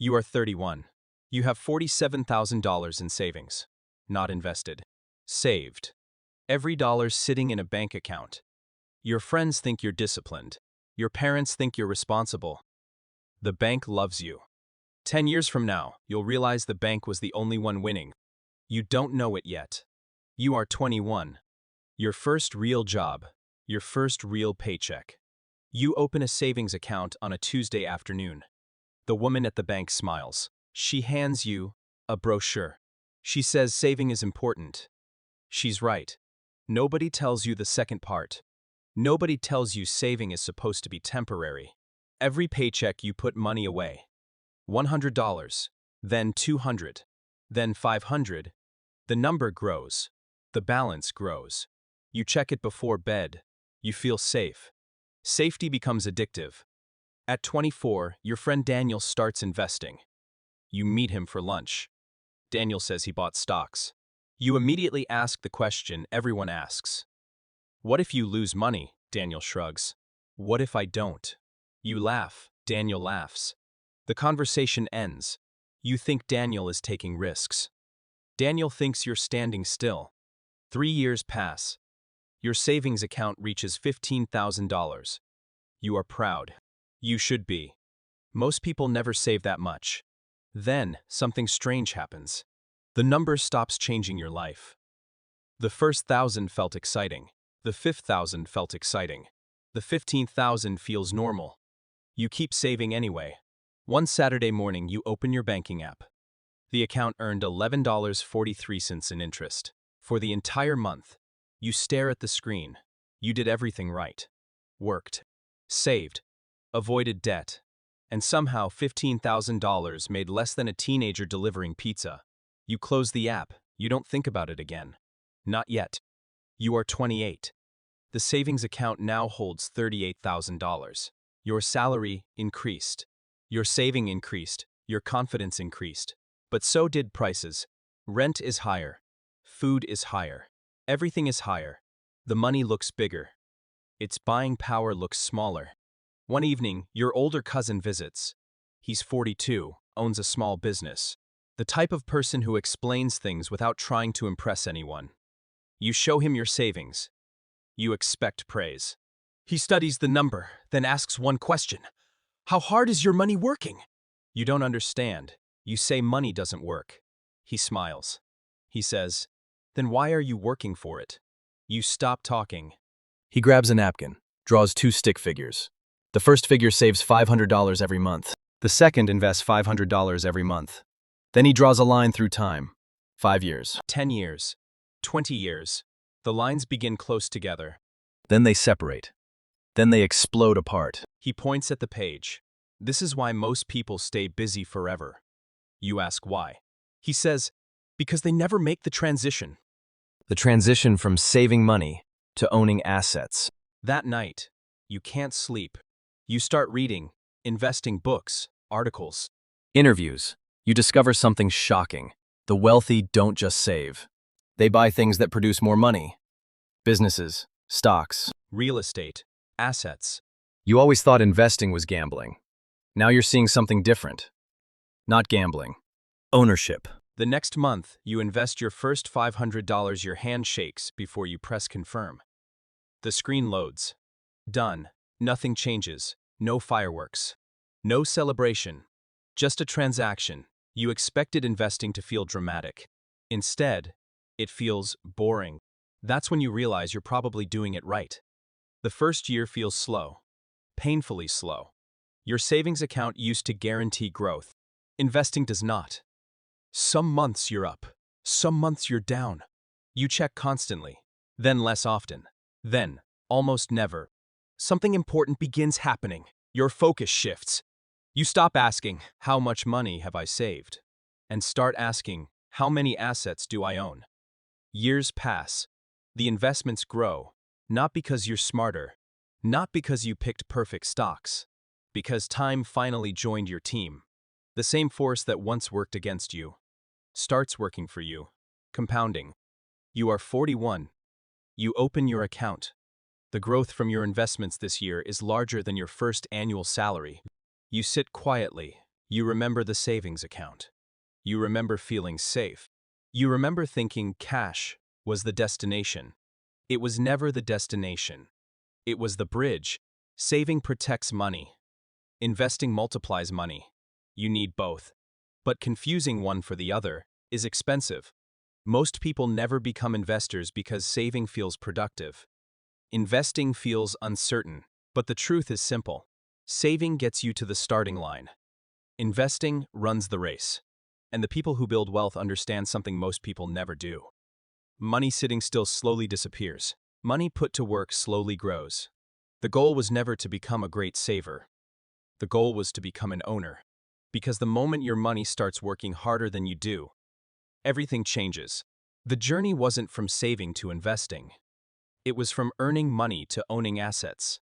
You are 31. You have $47,000 in savings. Not invested. Saved. Every dollar sitting in a bank account. Your friends think you're disciplined. Your parents think you're responsible. The bank loves you. 10 years from now, you'll realize the bank was the only one winning. You don't know it yet. You are 21. Your first real job. Your first real paycheck. You open a savings account on a Tuesday afternoon. The woman at the bank smiles. She hands you a brochure. She says saving is important. She's right. Nobody tells you the second part. Nobody tells you saving is supposed to be temporary. Every paycheck you put money away. $100, then $200, then $500. The number grows. The balance grows. You check it before bed. You feel safe. Safety becomes addictive. At 24, your friend Daniel starts investing. You meet him for lunch. Daniel says he bought stocks. You immediately ask the question everyone asks. What if you lose money? Daniel shrugs. What if I don't? You laugh. Daniel laughs. The conversation ends. You think Daniel is taking risks. Daniel thinks you're standing still. 3 years pass. Your savings account reaches $15,000. You are proud. You should be. Most people never save that much. Then, something strange happens. The number stops changing your life. The first 1,000 felt exciting. The 5,000 felt exciting. The 15,000 feels normal. You keep saving anyway. One Saturday morning, you open your banking app. The account earned $11.43 in interest. For the entire month, you stare at the screen. You did everything right. Worked. Saved. Avoided debt. And somehow $15,000 made less than a teenager delivering pizza. You close the app. You don't think about it again. Not yet. You are 28. The savings account now holds $38,000. Your salary increased. Your saving increased. Your confidence increased. But so did prices. Rent is higher. Food is higher. Everything is higher. The money looks bigger. Its buying power looks smaller. One evening, your older cousin visits. He's 42, owns a small business. The type of person who explains things without trying to impress anyone. You show him your savings. You expect praise. He studies the number, then asks one question. How hard is your money working? You don't understand. You say money doesn't work. He smiles. He says, then why are you working for it? You stop talking. He grabs a napkin, draws 2 stick figures. The first figure saves $500 every month. The second invests $500 every month. Then he draws a line through time. 5 years. 10 years. 20 years. The lines begin close together. Then they separate. Then they explode apart. He points at the page. This is why most people stay busy forever. You ask why. He says, because they never make the transition. The transition from saving money to owning assets. That night, you can't sleep. You start reading, investing books, articles. Interviews. You discover something shocking. The wealthy don't just save. They buy things that produce more money. Businesses, stocks. Real estate, assets. You always thought investing was gambling. Now you're seeing something different. Not gambling. Ownership. The next month, you invest your first $500. Your hand shakes before you press confirm. The screen loads. Done. Nothing changes. No fireworks. No celebration. Just a transaction. You expected investing to feel dramatic. Instead, it feels boring. That's when you realize you're probably doing it right. The first year feels slow. Painfully slow. Your savings account used to guarantee growth. Investing does not. Some months you're up. Some months you're down. You check constantly. Then less often. Then, almost never. Something important begins happening. Your focus shifts. You stop asking, how much money have I saved? And start asking, how many assets do I own? Years pass. The investments grow. Not because you're smarter. Not because you picked perfect stocks. Because time finally joined your team. The same force that once worked against you starts working for you. Compounding. You are 41. You open your account. The growth from your investments this year is larger than your first annual salary. You sit quietly. You remember the savings account. You remember feeling safe. You remember thinking cash was the destination. It was never the destination. It was the bridge. Saving protects money. Investing multiplies money. You need both. But confusing one for the other is expensive. Most people never become investors because saving feels productive. Investing feels uncertain, but the truth is simple. Saving gets you to the starting line. Investing runs the race. And the people who build wealth understand something most people never do. Money sitting still slowly disappears. Money put to work slowly grows. The goal was never to become a great saver. The goal was to become an owner. Because the moment your money starts working harder than you do, everything changes. The journey wasn't from saving to investing. It was from earning money to owning assets.